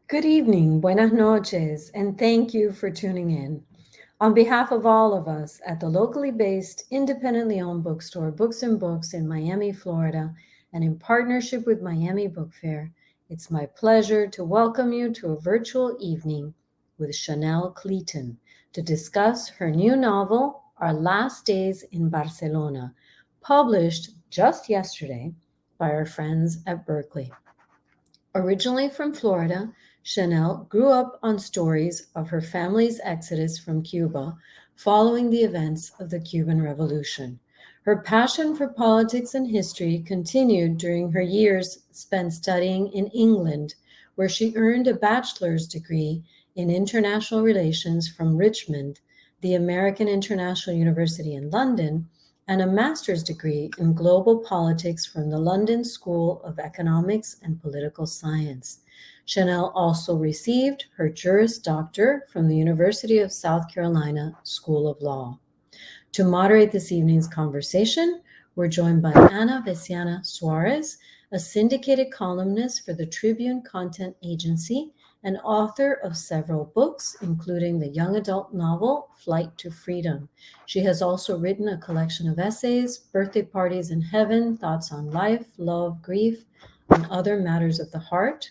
Good evening, buenas noches, and thank you for tuning in. On behalf of all of us at the locally based, independently owned bookstore Books and Books in Miami, Florida, and in partnership with Miami Book Fair, it's my pleasure to welcome you to a virtual evening with Chanel Cleeton to discuss her new novel, Our Last Days in Barcelona, published just yesterday by our friends at Berkeley. Originally from Florida, Chanel grew up on stories of her family's exodus from Cuba following the events of the Cuban Revolution. Her passion for politics and history continued during her years spent studying in England, where she earned a bachelor's degree in international relations from Richmond, the American International University in London, and a master's degree in global politics from the London School of Economics and Political Science. Chanel also received her Juris Doctor from the University of South Carolina School of Law. To moderate this evening's conversation, we're joined by Ana Veciana-Suarez, a syndicated columnist for the Tribune Content Agency and author of several books, including the young adult novel Flight to Freedom. She has also written a collection of essays, Birthday Parties in Heaven, Thoughts on Life, Love, Grief, and Other Matters of the Heart.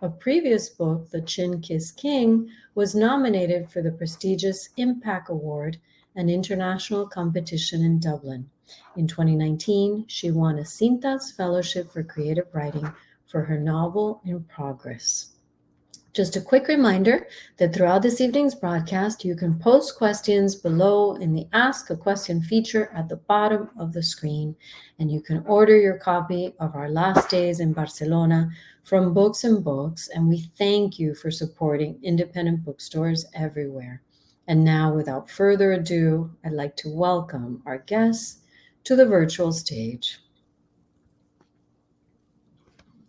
A previous book, The Chin Kiss King, was nominated for the prestigious Impact Award, an international competition in Dublin. In 2019, she won a Cintas Fellowship for Creative Writing for her novel In Progress. Just a quick reminder that throughout this evening's broadcast, you can post questions below in the Ask a Question feature at the bottom of the screen, and you can order your copy of Our Last Days in Barcelona from Books and Books, and we thank you for supporting independent bookstores everywhere. And now, without further ado, I'd like to welcome our guests to the virtual stage.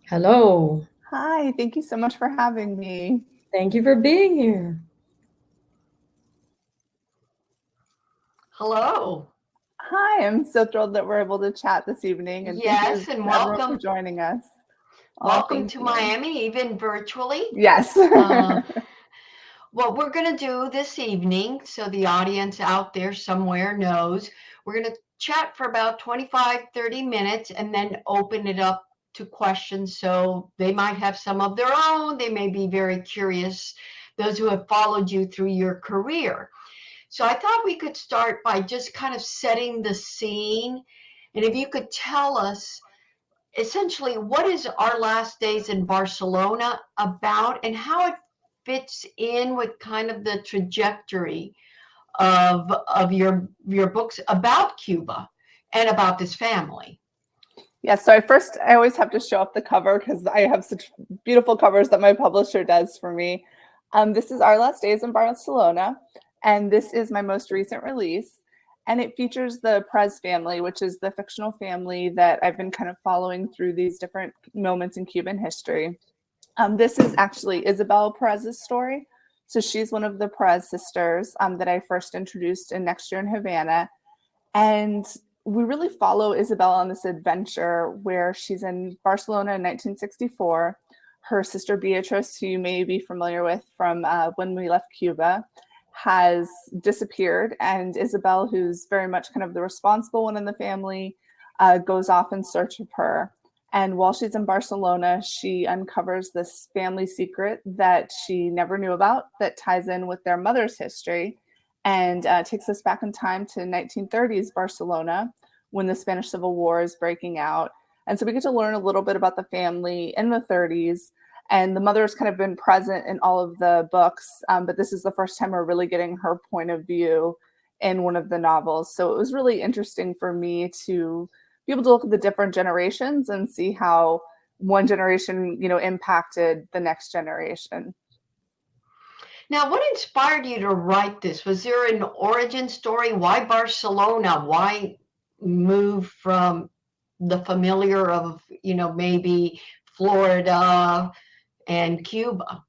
Hello. Hi, thank you so much for having me. Thank you for being here. Hello. Hi, I'm so thrilled that we're able to chat this evening, and thank you Yes, and to everyone for welcome. joining us. Oh, Welcome thank to you. Miami, even virtually. Yes. Uh, what we're going to do this evening, so the audience out there somewhere knows, we're going to chat for about 25, 30 minutes and then open it up to questions. So they might have some of their own. They may be very curious, those who have followed you through your career. So I thought we could start by just kind of setting the scene. And if you could tell us essentially what is Our Last Days in Barcelona about and how it fits in with kind of the trajectory of your books about Cuba and about this family. Yeah, so I always have to show up the cover because I have such beautiful covers that my publisher does for me. This is Our Last Days in Barcelona, and this is my most recent release. And it features the Perez family, which is the fictional family that I've been kind of following through these different moments in Cuban history. This is actually Isabel Perez's story. So she's one of the Perez sisters that I first introduced in Next Year in Havana. And we really follow Isabel on this adventure where she's in Barcelona in 1964. Her sister Beatrice, who you may be familiar with from When We Left Cuba, has disappeared. And Isabel, who's very much kind of the responsible one in the family, goes off in search of her. And while she's in Barcelona, she uncovers this family secret that she never knew about that ties in with their mother's history and takes us back in time to 1930s Barcelona when the Spanish Civil War is breaking out. And so we get to learn a little bit about the family in the 30s. And the mother has kind of been present in all of the books, but this is the first time we're really getting her point of view in one of the novels. So it was really interesting for me to be able to look at the different generations and see how one generation, impacted the next generation. Now, what inspired you to write this? Was there an origin story? Why Barcelona? Why move from the familiar of, maybe Florida and Cuba?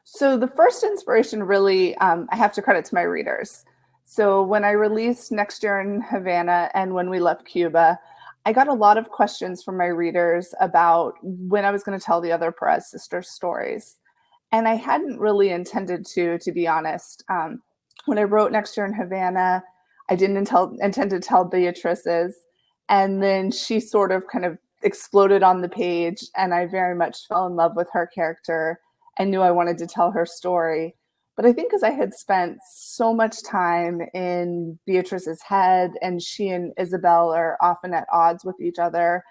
So the first inspiration really, I have to credit to my readers. So when I released Next Year in Havana and When We Left Cuba, I got a lot of questions from my readers about when I was going to tell the other Perez sisters stories. And I hadn't really intended to be honest. When I wrote Next Year in Havana, I didn't intend to tell Beatrice's. And then she sort of kind of exploded on the page, and I very much fell in love with her character and knew I wanted to tell her story. But I think because I had spent so much time in Beatrice's head, and she and Isabel are often at odds with each other,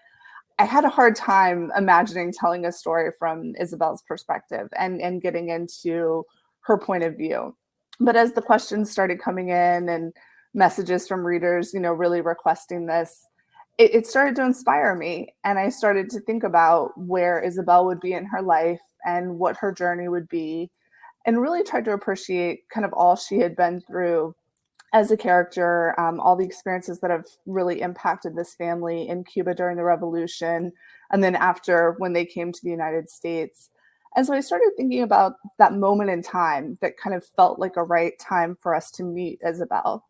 I had a hard time imagining telling a story from Isabel's perspective and getting into her point of view. But as the questions started coming in and messages from readers, really requesting this, it started to inspire me. And I started to think about where Isabel would be in her life and what her journey would be, and really tried to appreciate kind of all she had been through as a character, all the experiences that have really impacted this family in Cuba during the revolution, and then after when they came to the United States. And so I started thinking about that moment in time that kind of felt like a right time for us to meet Isabel.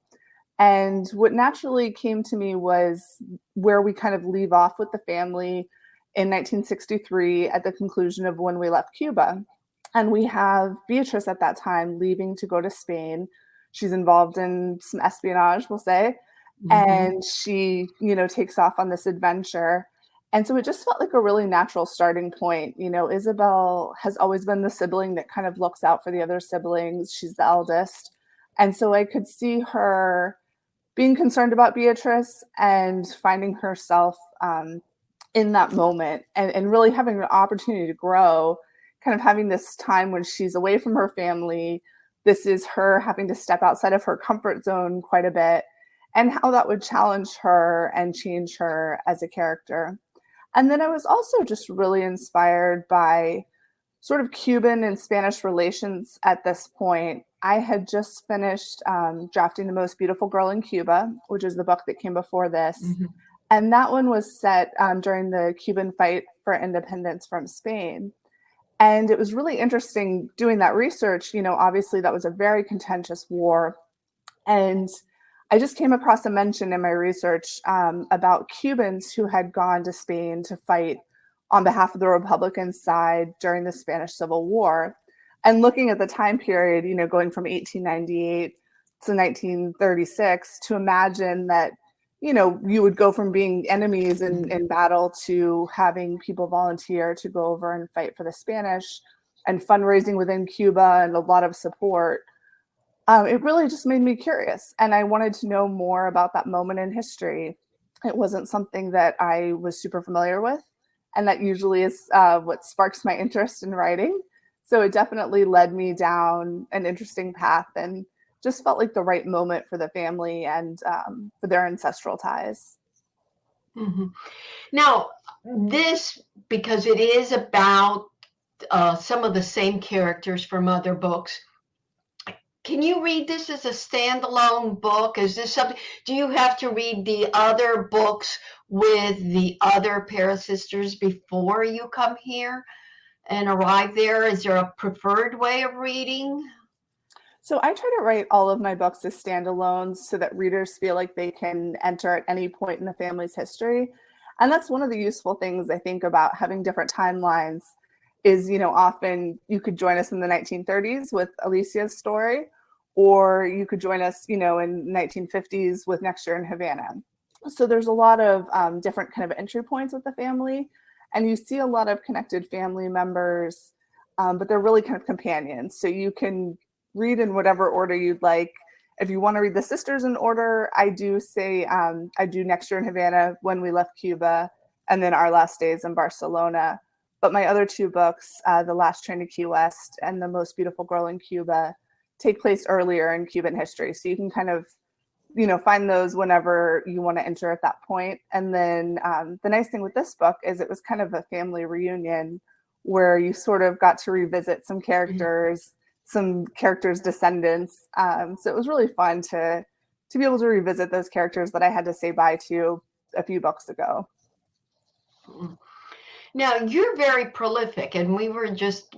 And what naturally came to me was where we kind of leave off with the family in 1963 at the conclusion of When We Left Cuba. And we have Beatrice at that time leaving to go to Spain. She's involved in some espionage, we'll say, and she, takes off on this adventure. And so it just felt like a really natural starting point. Isabel has always been the sibling that kind of looks out for the other siblings. She's the eldest. And so I could see her being concerned about Beatrice and finding herself in that moment and really having an opportunity to grow, kind of having this time when she's away from her family. This is her having to step outside of her comfort zone quite a bit, and how that would challenge her and change her as a character. And then I was also just really inspired by sort of Cuban and Spanish relations at this point. I had just finished drafting The Most Beautiful Girl in Cuba, which is the book that came before this. And that one was set during the Cuban fight for independence from Spain. And it was really interesting doing that research. Obviously that was a very contentious war. And I just came across a mention in my research about Cubans who had gone to Spain to fight on behalf of the Republican side during the Spanish Civil War. And looking at the time period, going from 1898 to 1936, to imagine that, you would go from being enemies in battle to having people volunteer to go over and fight for the Spanish, and fundraising within Cuba and a lot of support. It really just made me curious, and I wanted to know more about that moment in history. It wasn't something that I was super familiar with, and that usually is what sparks my interest in writing. So it definitely led me down an interesting path, and just felt like the right moment for the family and for their ancestral ties. Now, this, because it is about some of the same characters from other books, can you read this as a standalone book? Is this something, do you have to read the other books with the other Para sisters before you come here and arrive there? Is there a preferred way of reading? So I try to write all of my books as standalones so that readers feel like they can enter at any point in the family's history. And that's one of the useful things I think about having different timelines is, often you could join us in the 1930s with Alicia's story, or you could join us, in 1950s with Next Year in Havana. So there's a lot of different kind of entry points with the family, and you see a lot of connected family members, but they're really kind of companions. So you can read in whatever order you'd like. If you want to read the sisters in order, I do say I do Next Year in Havana, When We Left Cuba, and then Our Last Days in Barcelona. But my other two books, The Last Train to Key West and The Most Beautiful Girl in Cuba, take place earlier in Cuban history. So you can kind of, find those whenever you want to enter at that point. And then the nice thing with this book is it was kind of a family reunion where you sort of got to revisit some characters, some characters' descendants. So it was really fun to be able to revisit those characters that I had to say bye to a few books ago. Now, you're very prolific, and we were just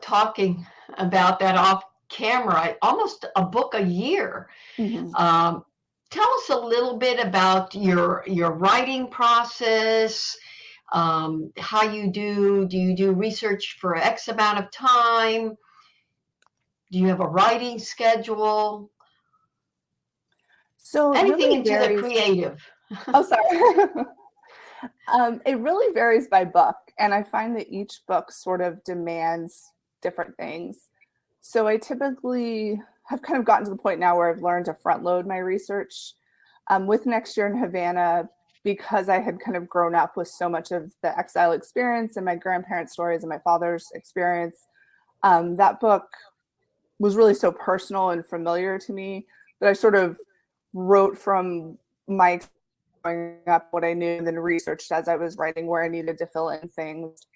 talking about that off camera, almost a book a year. Tell us a little bit about your writing process. how do you do research for X amount of time? Do you have a writing schedule? So it Anything really into the varies. creative. Oh, sorry. It really varies by book, and I find that each book sort of demands different things. So I typically have kind of gotten to the point now where I've learned to front load my research. With Next Year in Havana, because I had kind of grown up with so much of the exile experience and my grandparents' stories and my father's experience, that book was really so personal and familiar to me that I sort of wrote from my growing up what I knew and then researched as I was writing where I needed to fill in things.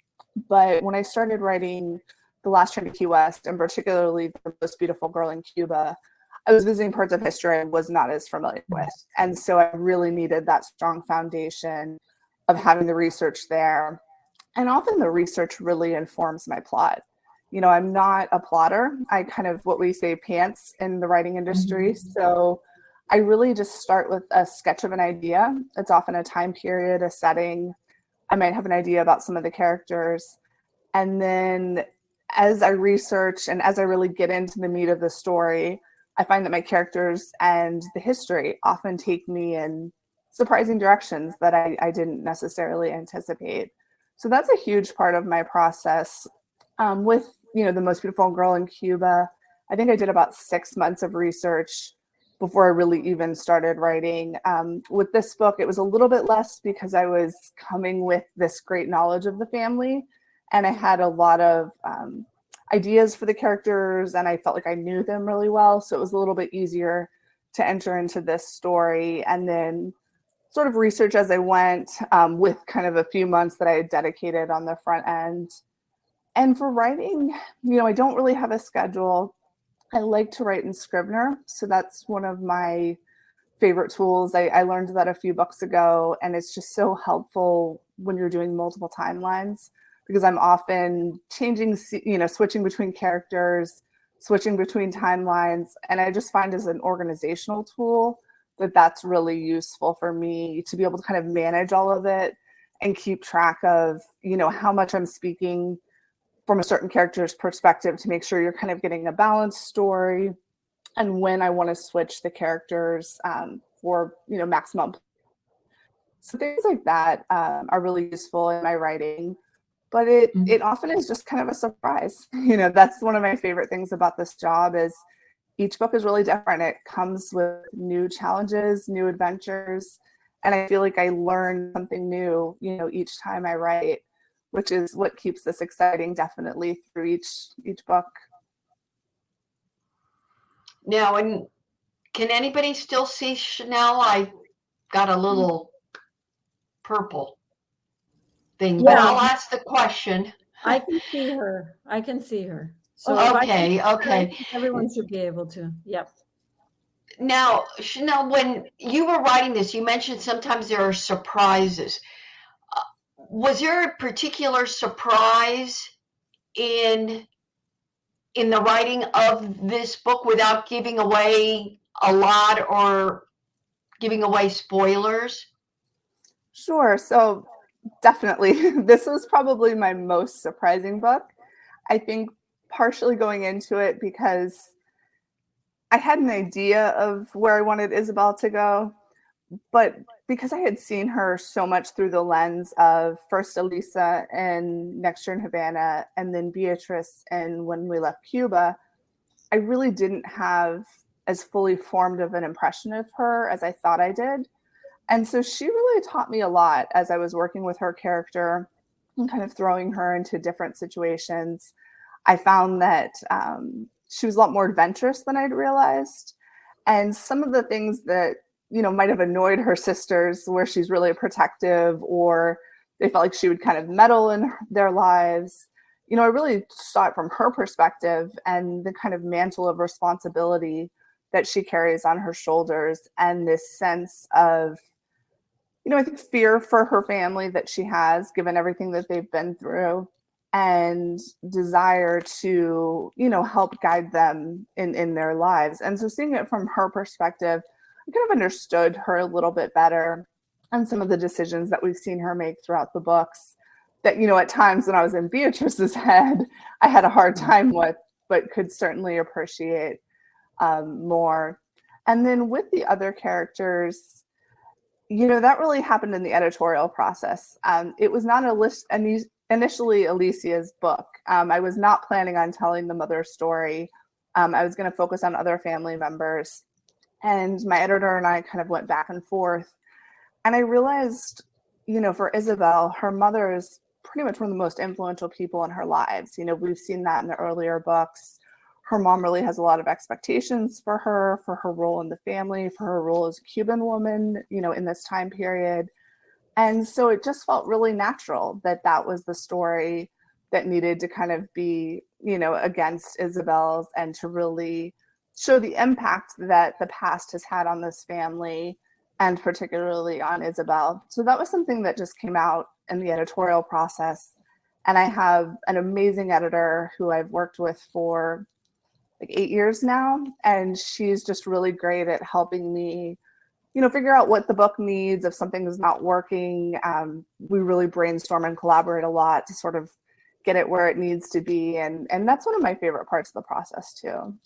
But when I started writing The Last Train to Key West, and particularly The Most Beautiful Girl in Cuba, I was visiting parts of history I was not as familiar with. And so I really needed that strong foundation of having the research there. And often the research really informs my plot. You know, I'm not a plotter. I kind of what we say pants in the writing industry. So I really just start with a sketch of an idea. It's often a time period, a setting. I might have an idea about some of the characters. And then as I research and as I really get into the meat of the story, I find that my characters and the history often take me in surprising directions that I didn't necessarily anticipate. So that's a huge part of my process. With The Most Beautiful Girl in Cuba, I think I did about 6 months of research before I really even started writing. With this book, it was a little bit less because I was coming with this great knowledge of the family, and I had a lot of ideas for the characters, and I felt like I knew them really well. So it was a little bit easier to enter into this story and then sort of research as I went, with kind of a few months that I had dedicated on the front end. And for writing, I don't really have a schedule. I like to write in Scrivener. So that's one of my favorite tools. I learned that a few books ago, and it's just so helpful when you're doing multiple timelines because I'm often changing, switching between characters, switching between timelines. And I just find as an organizational tool that that's really useful for me to be able to kind of manage all of it and keep track of, how much I'm speaking from a certain character's perspective to make sure you're kind of getting a balanced story and when I want to switch the characters for maximum. So things like that are really useful in my writing, but it often is just kind of a surprise. That's one of my favorite things about this job is each book is really different. It comes with new challenges, new adventures, and I feel like I learn something new, each time I write, which is what keeps this exciting definitely through each book. Now, and can anybody still see Chanel? I got a little purple thing, but I'll ask the question. I can see her. I can see her. So if I can Okay, see her, I okay. think everyone should be able to. Yep. Now, Chanel, when you were writing this, you mentioned sometimes there are surprises. Was there a particular surprise in the writing of this book without giving away a lot or giving away spoilers? Sure. So definitely, this was probably my most surprising book. I think partially going into it because I had an idea of where I wanted Isabel to go, but because I had seen her so much through the lens of first Elisa and Next Year in Havana, and then Beatrice and When We Left Cuba, I really didn't have as fully formed of an impression of her as I thought I did. And so she really taught me a lot as I was working with her character and kind of throwing her into different situations. I found that she was a lot more adventurous than I'd realized. And some of the things that, might have annoyed her sisters, where she's really protective or they felt like she would kind of meddle in their lives, I really saw it from her perspective and the kind of mantle of responsibility that she carries on her shoulders and this sense of, I think fear for her family that she has, given everything that they've been through, and desire to, help guide them in their lives. And so seeing it from her perspective, I kind of understood her a little bit better. and some of the decisions that we've seen her make throughout the books that, at times when I was in Beatrice's head, I had a hard time with, but could certainly appreciate more. And then with the other characters, that really happened in the editorial process. It was not initially Alicia's book. I was not planning on telling the mother story. I was going to focus on other family members. And my editor and I kind of went back and forth. And I realized, for Isabel, her mother is pretty much one of the most influential people in her lives. We've seen that in the earlier books. Her mom really has a lot of expectations for her role in the family, for her role as a Cuban woman, in this time period. And so it just felt really natural that that was the story that needed to kind of be, against Isabel's, and to really show the impact that the past has had on this family, and particularly on Isabel. So that was something that just came out in the editorial process. And I have an amazing editor who I've worked with for like 8 years now. And she's just really great at helping me, figure out what the book needs. If something is not working, we really brainstorm and collaborate a lot to sort of get it where it needs to be. And that's one of my favorite parts of the process too.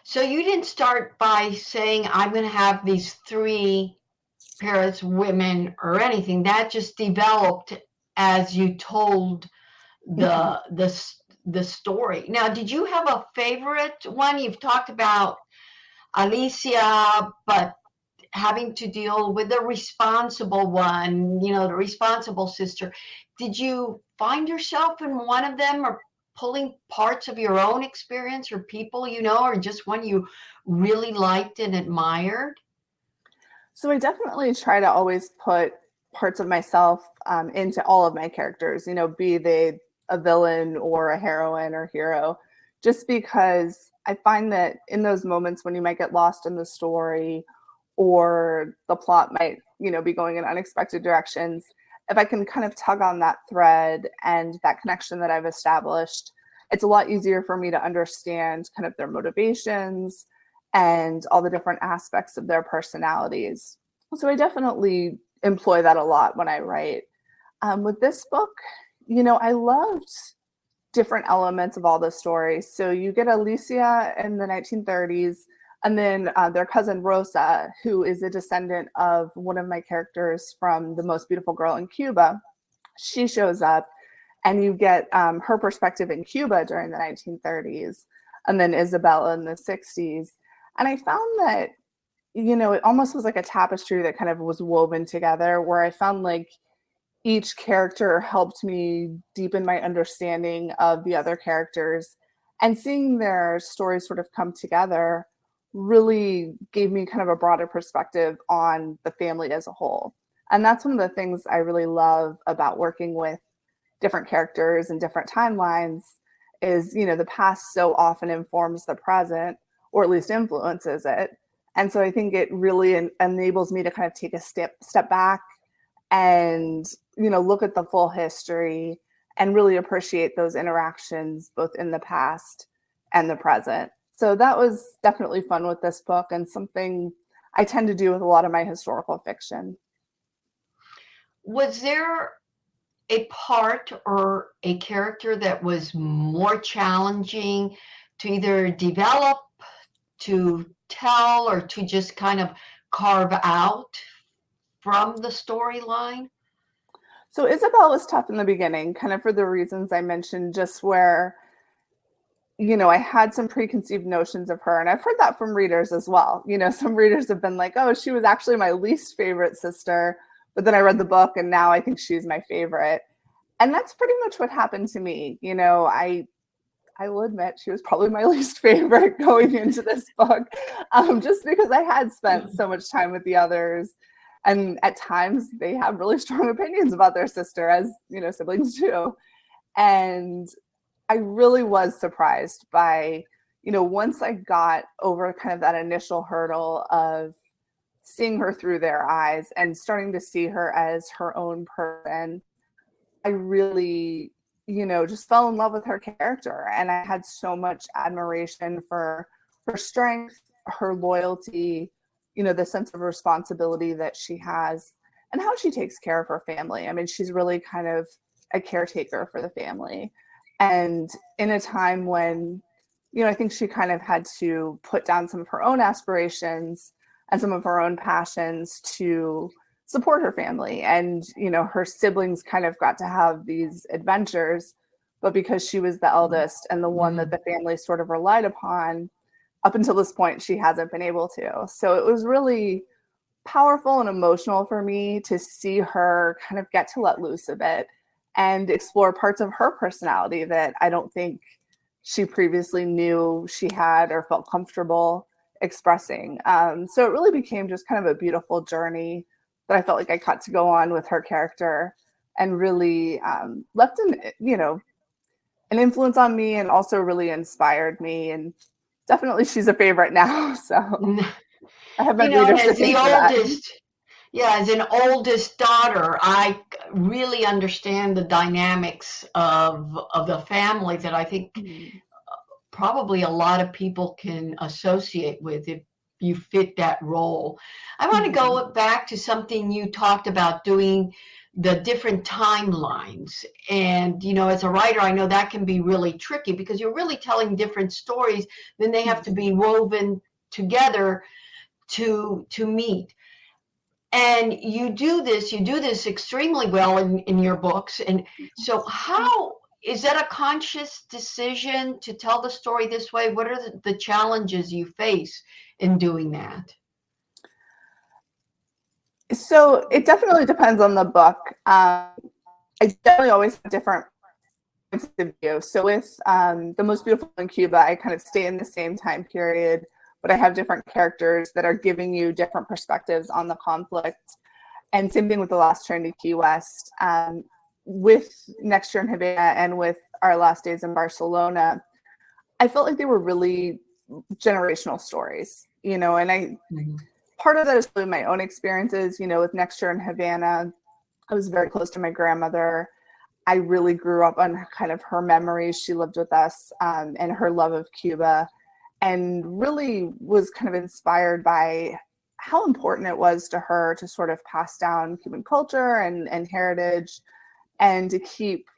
So you didn't start by saying, I'm going to have these 3 parents, women, or anything. That just developed as you told the story. Now, did you have a favorite one? You've talked about Alicia, but having to deal with the responsible one, the responsible sister. Did you find yourself in one of them, or pulling parts of your own experience or people, or just one you really liked and admired? So I definitely try to always put parts of myself into all of my characters, be they a villain or a heroine or hero, just because I find that in those moments when you might get lost in the story, or the plot might, be going in unexpected directions, if I can kind of tug on that thread and that connection that I've established, it's a lot easier for me to understand kind of their motivations and all the different aspects of their personalities. So I definitely employ that a lot when I write. With this book, I loved different elements of all the stories. So you get Alicia in the 1930s, and then their cousin Rosa, who is a descendant of one of my characters from The Most Beautiful Girl in Cuba. She shows up, and you get her perspective in Cuba during the 1930s, and then Isabella in the 60s. And I found that, it almost was like a tapestry that kind of was woven together, where I found like each character helped me deepen my understanding of the other characters, and seeing their stories sort of come together really gave me kind of a broader perspective on the family as a whole. And that's one of the things I really love about working with different characters and different timelines is, the past so often informs the present, or at least influences it. And so I think it really enables me to kind of take a step back and, look at the full history and really appreciate those interactions both in the past and the present. So that was definitely fun with this book, and something I tend to do with a lot of my historical fiction. Was there a part or a character that was more challenging to either develop, to tell, or to just kind of carve out from the storyline? So Isabel was tough in the beginning, kind of for the reasons I mentioned, just where, I had some preconceived notions of her. And I've heard that from readers as well. Some readers have been like, oh, she was actually my least favorite sister. But then I read the book and now I think she's my favorite. And that's pretty much what happened to me. I will admit she was probably my least favorite going into this book, just because I had spent so much time with the others. And at times they have really strong opinions about their sister, as, siblings do. And I really was surprised by, once I got over kind of that initial hurdle of seeing her through their eyes and starting to see her as her own person, I really, just fell in love with her character. And I had so much admiration for her strength, her loyalty, the sense of responsibility that she has. and how she takes care of her family. I mean, she's really kind of a caretaker for the family. And in a time when, I think she kind of had to put down some of her own aspirations and some of her own passions to support her family. And, her siblings kind of got to have these adventures, but because she was the eldest and the one that the family sort of relied upon, up until this point, she hasn't been able to. So it was really powerful and emotional for me to see her kind of get to let loose a bit and explore parts of her personality that I don't think she previously knew she had or felt comfortable expressing. So it really became just kind of a beautiful journey that I felt like I got to go on with her character, and really left an influence on me, and also really inspired me. And definitely she's a favorite now. So I have my readers to as the thank for that. oldest, yeah, as an oldest daughter, I really understand the dynamics of the family that I think probably a lot of people can associate with if you fit that role. I want to go back to something you talked about, doing the different timelines. And, as a writer, I know that can be really tricky because you're really telling different stories, then they have to be woven together to meet. And you do this extremely well in your books. And so how is that a conscious decision to tell the story this way? What are the challenges you face in doing that? So it definitely depends on the book. I definitely always have different points of view. So with The Most Beautiful in Cuba, I kind of stay in the same time period, but I have different characters that are giving you different perspectives on the conflict. And same thing with The Last Train to Key West. With Next Year in Havana and with Our Last Days in Barcelona, I felt like they were really generational stories, and part of that is really my own experiences, with Next Year in Havana. I was very close to my grandmother. I really grew up on kind of her memories. She lived with us, and her love of Cuba, and really was kind of inspired by how important it was to her to sort of pass down Cuban culture and heritage, and to keep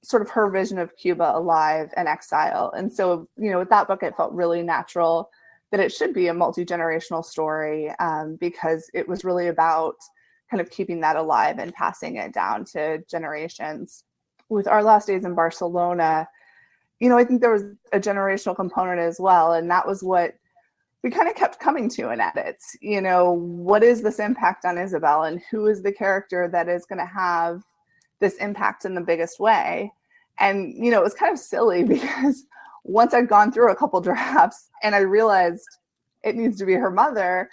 sort of her vision of Cuba alive in exile. And so, with that book, it felt really natural that it should be a multi-generational story, because it was really about kind of keeping that alive and passing it down to generations. With Our Last Days in Barcelona, I think there was a generational component as well. And that was what we kind of kept coming to in edits. What is this impact on Isabel, and who is the character that is going to have this impact in the biggest way? And, it was kind of silly because once I'd gone through a couple drafts and I realized it needs to be her mother,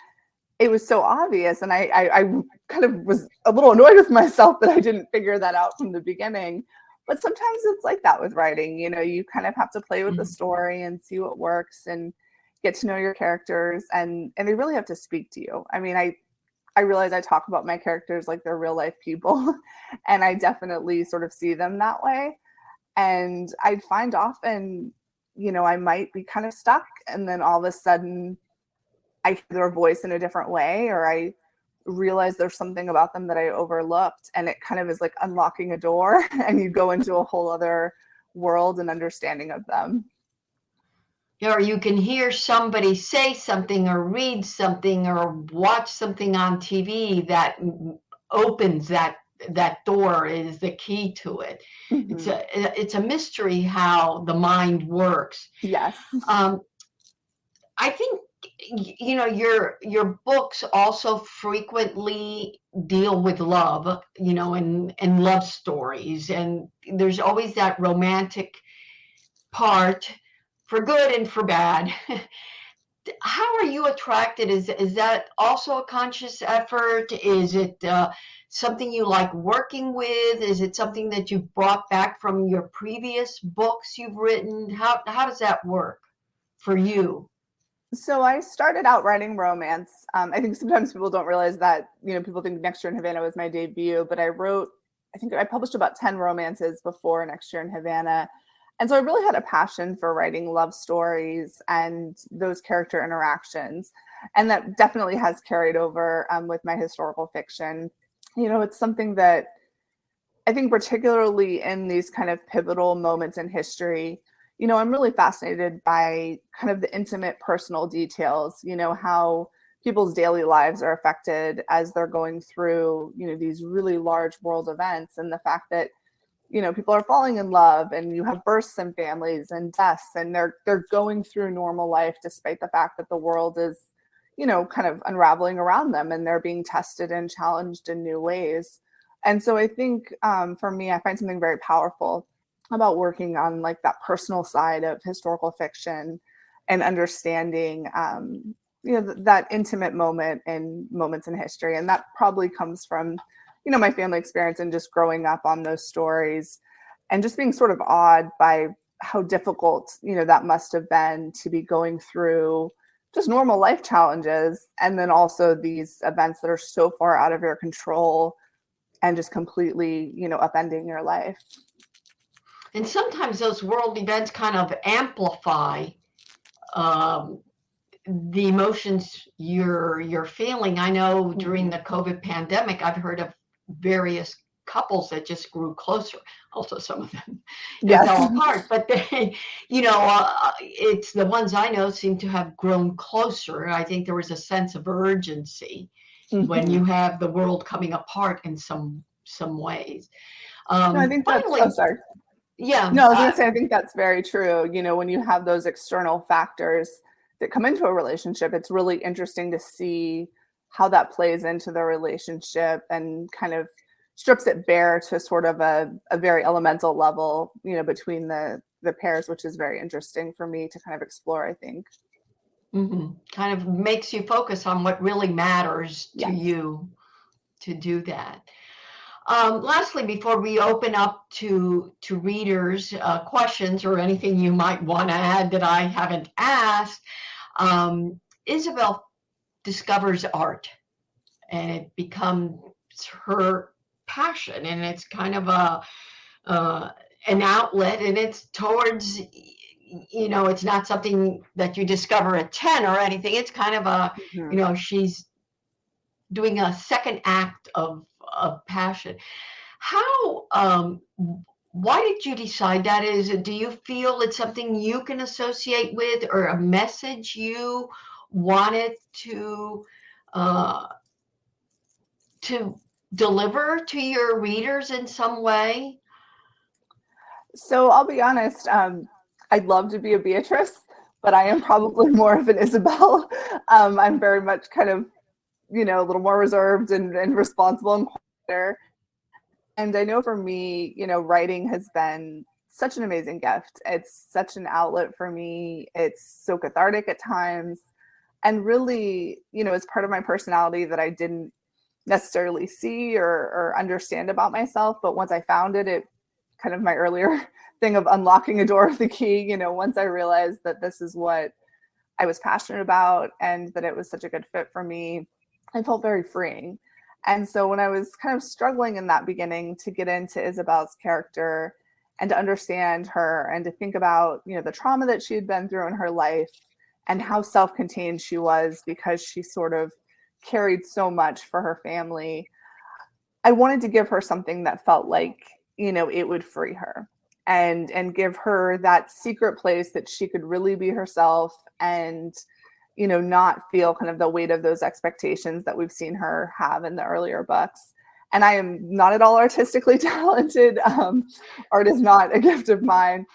it was so obvious. And I kind of was a little annoyed with myself that I didn't figure that out from the beginning. But sometimes it's like that with writing. You kind of have to play with the story and see what works and get to know your characters. And they really have to speak to you. I mean, I realize I talk about my characters like they're real life people, and I definitely sort of see them that way. And I'd find often, I might be kind of stuck, and then all of a sudden I hear their voice in a different way, or I realize there's something about them that I overlooked, and it kind of is like unlocking a door and you go into a whole other world and understanding of them. Or you can hear somebody say something or read something or watch something on TV that opens that door, is the key to it. It's a mystery how the mind works. Yes. I think your books also frequently deal with love, and love stories, and there's always that romantic part, for good and for bad. How are you attracted? Is that also a conscious effort? Is it something you like working with? Is it something that you've brought back from your previous books you've written? How does that work for you? So I started out writing romance. I think sometimes people don't realize that, people think Next Year in Havana was my debut, but I think I published about 10 romances before Next Year in Havana. And so I really had a passion for writing love stories and those character interactions. And that definitely has carried over with my historical fiction. it's something that I think particularly in these kind of pivotal moments in history, I'm really fascinated by kind of the intimate personal details, how people's daily lives are affected as they're going through, these really large world events, and the fact that, people are falling in love, and you have births and families and deaths, and they're going through normal life despite the fact that the world is, kind of unraveling around them, and they're being tested and challenged in new ways. And so I think for me, I find something very powerful about working on like that personal side of historical fiction and understanding, that intimate moment and moments in history. And that probably comes from, my family experience and just growing up on those stories and just being sort of awed by how difficult, that must have been to be going through just normal life challenges. And then also these events that are so far out of your control and just completely, upending your life. And sometimes those world events kind of amplify the emotions you're feeling. I know during the COVID pandemic, I've heard of various couples that just grew closer. Also, some of them fell apart, but they, it's the ones I know seem to have grown closer. I think there was a sense of urgency when you have the world coming apart in some ways. No, I think finally, that's, sorry. Yeah. No, I was going to say, I think that's very true. When you have those external factors that come into a relationship, it's really interesting to see how that plays into the relationship and kind of strips it bare to sort of a very elemental level, between the pairs, which is very interesting for me to kind of explore, I think. Kind of makes you focus on what really matters to you to do that. Lastly, before we open up to readers' questions or anything you might want to add that I haven't asked, Isabel discovers art, and it becomes her passion, and it's kind of an outlet, and it's towards, it's not something that you discover at 10 or anything. It's kind of a, she's doing a second act of passion. How, why did you decide that? Do you feel it's something you can associate with, or a message you wanted to deliver to your readers in some way? So I'll be honest, I'd love to be a Beatrice, but I am probably more of an Isabel. I'm very much kind of, a little more reserved and responsible and quieter. And I know for me, writing has been such an amazing gift. It's such an outlet for me. It's so cathartic at times. And really, it's part of my personality that I didn't necessarily see or understand about myself. But once I found it, it kind of my earlier thing of unlocking a door with the key, once I realized that this is what I was passionate about and that it was such a good fit for me, I felt very freeing. And so when I was kind of struggling in that beginning to get into Isabel's character and to understand her and to think about, the trauma that she had been through in her life and how self-contained she was because she sort of carried so much for her family, I wanted to give her something that felt like, it would free her and give her that secret place that she could really be herself and, not feel kind of the weight of those expectations that we've seen her have in the earlier books. And I am not at all artistically talented. Art is not a gift of mine,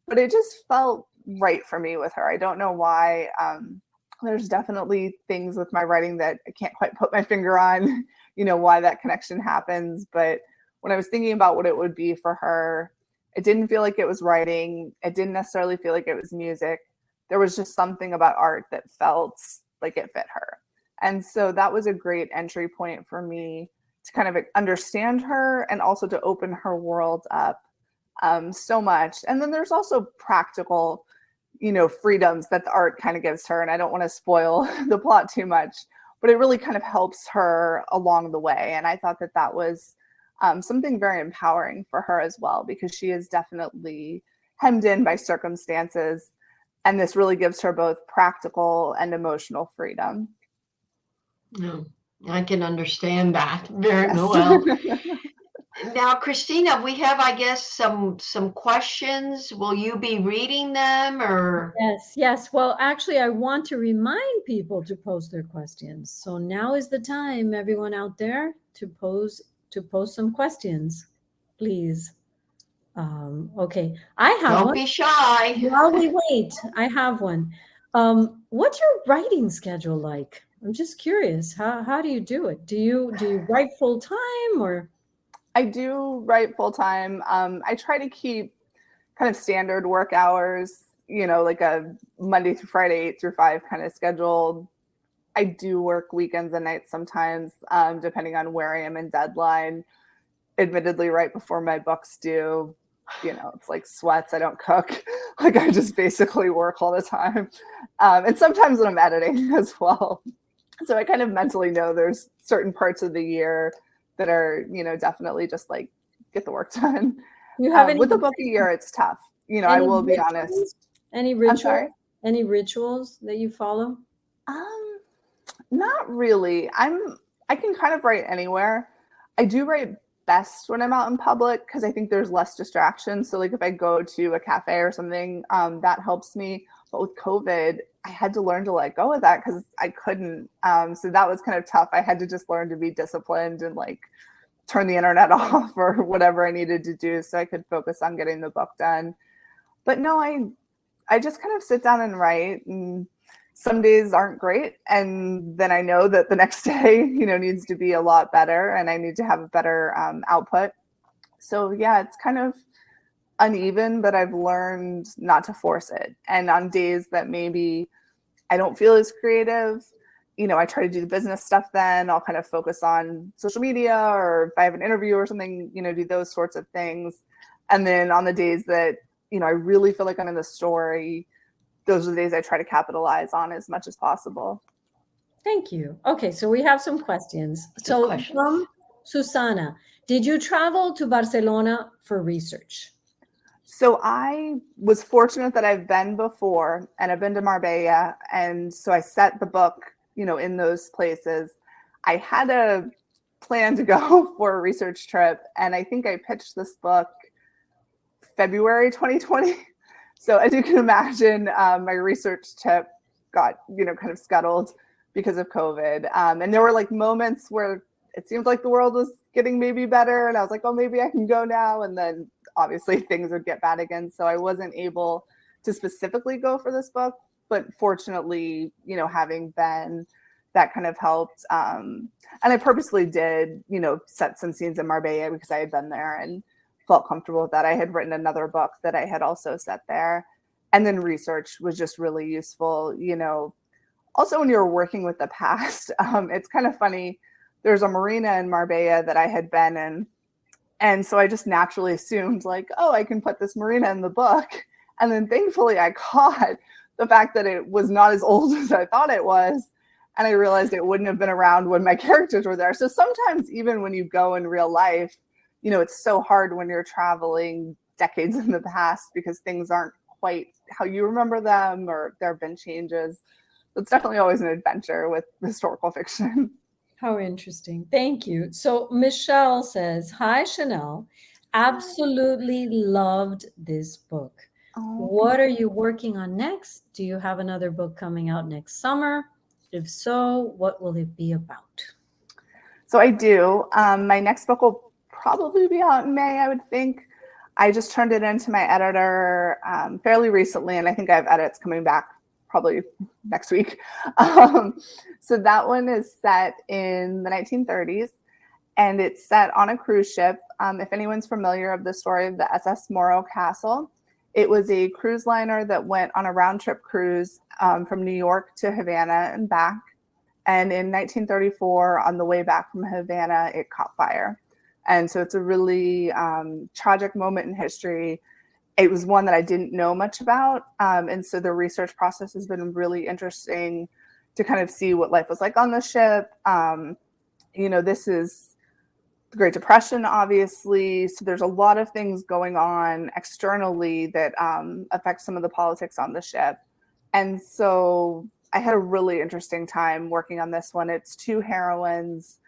but it just felt right for me with her. I don't know why. There's definitely things with my writing that I can't quite put my finger on, why that connection happens. But when I was thinking about what it would be for her, it didn't feel like it was writing. It didn't necessarily feel like it was music. There was just something about art that felt like it fit her. And so that was a great entry point for me to kind of understand her and also to open her world up so much. And then there's also practical, freedoms that the art kind of gives her. And I don't want to spoil the plot too much, but it really kind of helps her along the way. And I thought that that was something very empowering for her as well, because she is definitely hemmed in by circumstances. And this really gives her both practical and emotional freedom. Yeah. I can understand that very Yes. well. Now, Christina, we have, I guess, some questions. Will you be reading them or? Yes, yes. Well, actually, I want to remind people to post their questions. So now is the time, everyone out there, to post some questions, please. Okay, I have Don't one. be shy. While we wait, I have one. What's your writing schedule like? I'm just curious. How do you do it? Do you write full time or? I do write full time. I try to keep kind of standard work hours, like a Monday through Friday, 8 through 5 kind of schedule. I do work weekends and nights sometimes, depending on where I am in deadline. Admittedly, right before my book's due, it's like sweats. I don't cook. Like I just basically work all the time. And sometimes when I'm editing as well. So I kind of mentally know there's certain parts of the year that are, definitely just like get the work done. Do you have any With a book a year, it's tough. I any will be rituals? honest. Any I'm sorry. rituals that you follow? Um, Not really. I can kind of write anywhere. I do write best when I'm out in public because I think there's less distraction. So like if I go to a cafe or something, that helps me. But with COVID, I had to learn to let go of that because I couldn't. So that was kind of tough. I had to just learn to be disciplined and like turn the internet off or whatever I needed to do so I could focus on getting the book done. But no, I just kind of sit down and write, and some days aren't great, and then I know that the next day needs to be a lot better and I need to have a better output. So yeah, it's kind of uneven, but I've learned not to force it. And on days that maybe I don't feel as creative, I try to do the business stuff. Then I'll kind of focus on social media, or if I have an interview or something, do those sorts of things. And then on the days that I really feel like I'm in the story, those are the days I try to capitalize on as much as possible. Thank you. Okay, so we have some questions. So questions. from Susana, did you travel to Barcelona for research? So I was fortunate that I've been before, and I've been to Marbella. And so I set the book, in those places. I had a plan to go for a research trip, and I think I pitched this book February 2020. So as you can imagine, my research trip got, kind of scuttled because of COVID. And there were like moments where it seemed like the world was getting maybe better. And I was like, oh, maybe I can go now. And then obviously things would get bad again. So I wasn't able to specifically go for this book. But fortunately, having been, that kind of helped. And I purposely did, set some scenes in Marbella because I had been there and felt comfortable with that. I had written another book that I had also set there. And then research was just really useful. Also when you're working with the past, it's kind of funny. There's a marina in Marbella that I had been in. And so I just naturally assumed like, oh, I can put this marina in the book. And then thankfully I caught the fact that it was not as old as I thought it was. And I realized it wouldn't have been around when my characters were there. So sometimes even when you go in real life, it's so hard when you're traveling decades in the past because things aren't quite how you remember them, or there have been changes. It's definitely always an adventure with historical fiction. How interesting. Thank you. So Michelle says, hi, Chanel. Absolutely loved this book. What are you working on next? Do you have another book coming out next summer? If so, what will it be about? So I do. My next book will probably be out in May, I would think. I just turned it into my editor fairly recently, and I think I have edits coming back probably next week. So that one is set in the 1930s, and it's set on a cruise ship. If anyone's familiar of the story of the SS Morro Castle, it was a cruise liner that went on a round trip cruise from New York to Havana and back. And in 1934, on the way back from Havana, it caught fire. And so it's a really tragic moment in history. It was one that I didn't know much about. And so the research process has been really interesting to kind of see what life was like on the ship. This is the Great Depression, obviously. So there's a lot of things going on externally that affect some of the politics on the ship. And so I had a really interesting time working on this one. It's two heroines.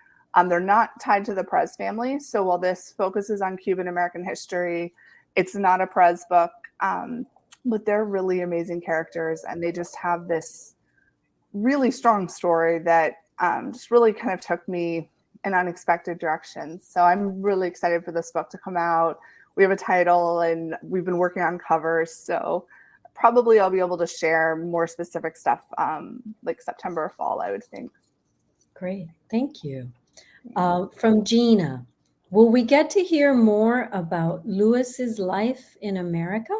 They're not tied to the Perez family. So while this focuses on Cuban American history, it's not a Perez book. But they're really amazing characters, and they just have this really strong story that just really kind of took me in unexpected directions. So I'm really excited for this book to come out. We have a title, and we've been working on covers. So probably I'll be able to share more specific stuff like September or fall, I would think. Great. Thank you. From Gina, will we get to hear more about Lewis's life in America?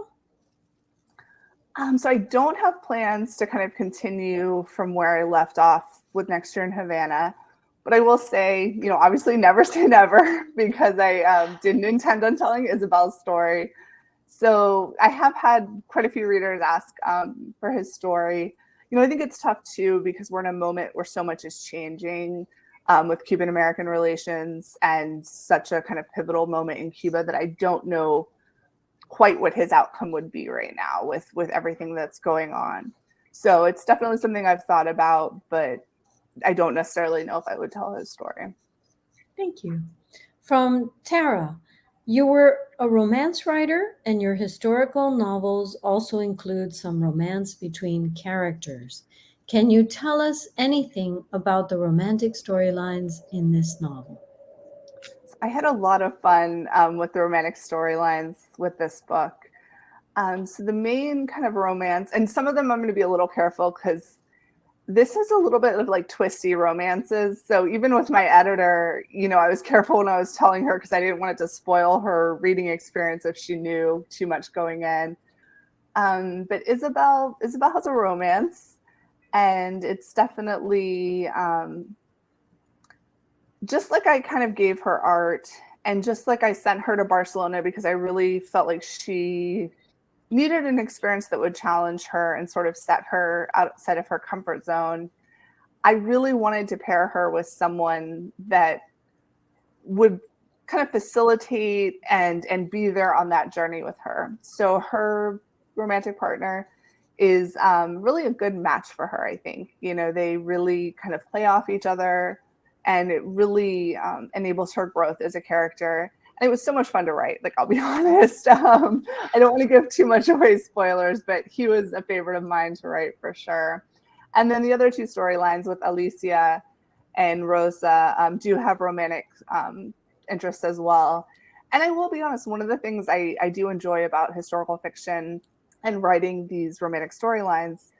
So I don't have plans to kind of continue from where I left off with Next Year in Havana. But I will say, obviously never say never, because I didn't intend on telling Isabel's story. So I have had quite a few readers ask for his story. I think it's tough too, because we're in a moment where so much is changing with Cuban-American relations, and such a kind of pivotal moment in Cuba that I don't know quite what his outcome would be right now with everything that's going on. So it's definitely something I've thought about, but I don't necessarily know if I would tell his story. Thank you. From Tara, you were a romance writer, and your historical novels also include some romance between characters. Can you tell us anything about the romantic storylines in this novel? I had a lot of fun with the romantic storylines with this book. So the main kind of romance, and some of them I'm going to be a little careful because this is a little bit of like twisty romances. So even with my editor, I was careful when I was telling her, because I didn't want it to spoil her reading experience if she knew too much going in. But Isabel has a romance, and it's definitely just like I kind of gave her art, and just like I sent her to Barcelona because I really felt like she needed an experience that would challenge her and sort of set her outside of her comfort zone. I really wanted to pair her with someone that would kind of facilitate and be there on that journey with her. So her romantic partner is really a good match for her, I think. They really kind of play off each other, and it really enables her growth as a character. And it was so much fun to write, like, I'll be honest. I don't want to give too much away spoilers, but he was a favorite of mine to write for sure. And then the other two storylines with Alicia and Rosa do have romantic interests as well. And I will be honest, one of the things I do enjoy about historical fiction and writing these romantic storylines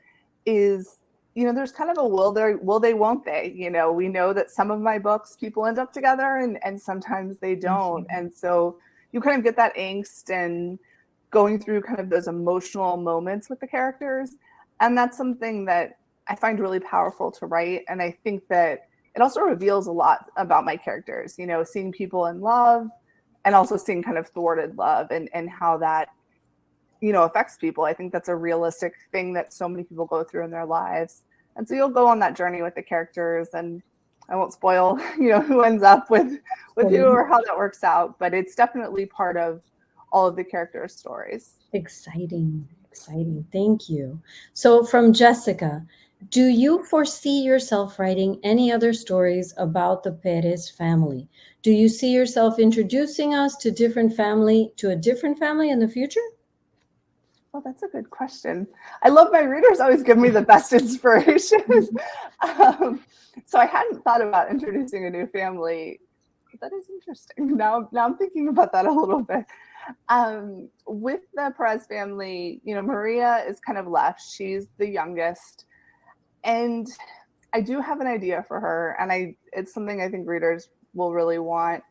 is, there's kind of a will they, won't they? We know that some of my books, people end up together, and sometimes they don't. And so you kind of get that angst and going through kind of those emotional moments with the characters. And that's something that I find really powerful to write. And I think that it also reveals a lot about my characters, seeing people in love, and also seeing kind of thwarted love, and how that, affects people. I think that's a realistic thing that so many people go through in their lives. And so you'll go on that journey with the characters, and I won't spoil, who ends up with who or how that works out, but it's definitely part of all of the characters' stories. Exciting. Thank you. So from Jessica, do you foresee yourself writing any other stories about the Perez family? Do you see yourself introducing us to a different family in the future? Well, that's a good question. I love my readers always give me the best inspiration. So I hadn't thought about introducing a new family. That is interesting. Now I'm thinking about that a little bit. With the Perez family, Maria is kind of left. She's the youngest. And I do have an idea for her. And it's something I think readers will really want.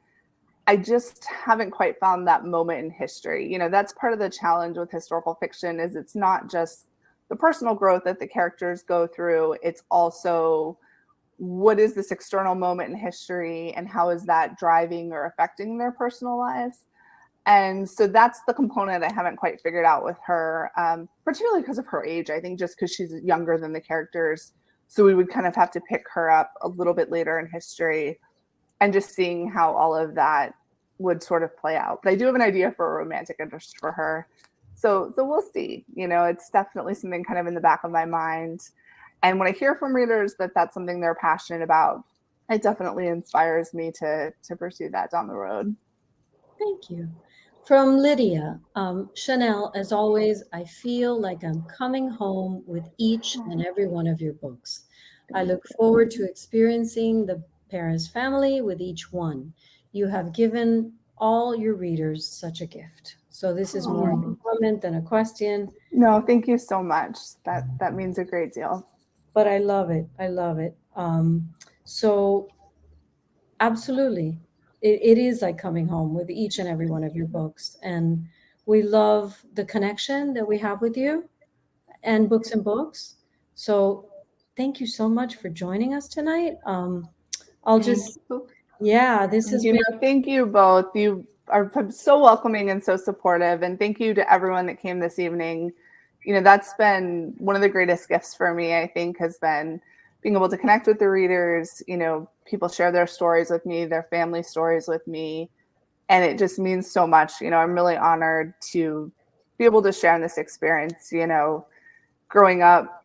I just haven't quite found that moment in history. That's part of the challenge with historical fiction, is it's not just the personal growth that the characters go through. It's also, what is this external moment in history, and how is that driving or affecting their personal lives? And so that's the component I haven't quite figured out with her, particularly because of her age. I think just because she's younger than the characters. So we would kind of have to pick her up a little bit later in history, and just seeing how all of that would sort of play out. But I do have an idea for a romantic interest for her. So we'll see. It's definitely something kind of in the back of my mind. And when I hear from readers that that's something they're passionate about, it definitely inspires me to pursue that down the road. Thank you. From Lydia, Chanel, as always, I feel like I'm coming home with each and every one of your books. I look forward to experiencing the Paris family with each one. You have given all your readers such a gift. So this is more of a comment than a question. No, thank you so much. That means a great deal. But I love it. I love it. So absolutely. It is like coming home with each and every one of your books. And we love the connection that we have with you and Books and Books. So thank you so much for joining us tonight. This has been. Thank you both. You are so welcoming and so supportive. And thank you to everyone that came this evening. That's been one of the greatest gifts for me, I think, has been being able to connect with the readers. People share their stories with me, their family stories with me. And it just means so much. I'm really honored to be able to share in this experience, growing up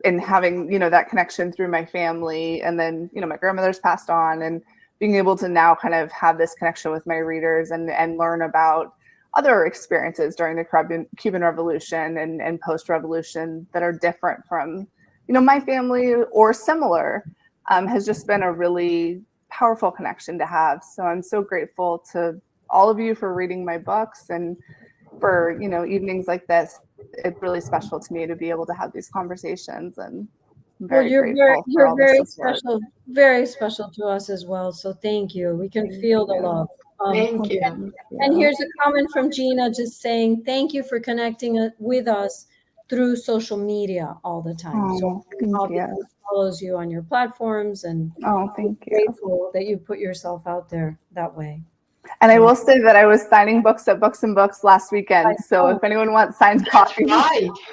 and having, that connection through my family. And then, my grandmother's passed on, and being able to now kind of have this connection with my readers and learn about other experiences during the Cuban Revolution and post-revolution that are different from, my family or similar, has just been a really powerful connection to have. So I'm so grateful to all of you for reading my books, and for, evenings like this. It's really special to me to be able to have these conversations, and I'm very grateful for all the support. Very special to us as well. So thank you. We can feel the love. Thank you. And here's a comment from Gina just saying, thank you for connecting with us through social media all the time. So obviously follows you on your platforms, and thank you. Grateful that you put yourself out there that way. And I will say that I was signing books at Books and Books last weekend. So if anyone wants signed copies,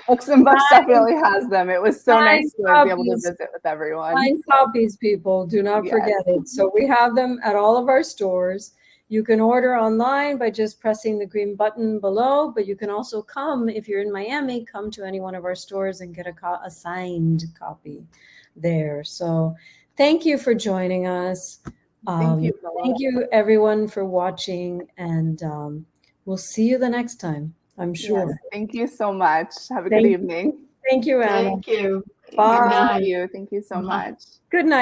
Books and Books definitely has them. It was so nice to be able to visit with everyone. Signed copies, people. Do not forget it. So we have them at all of our stores. You can order online by just pressing the green button below, but you can also come, if you're in Miami, come to any one of our stores and get a signed copy there. So thank you for joining us. Thank you everyone for watching, and we'll see you the next time, I'm sure. Yes, thank you so much. Have a good evening. Thank you, Anna. Thank you. Bye. Thank you. Thank you so much. Good night.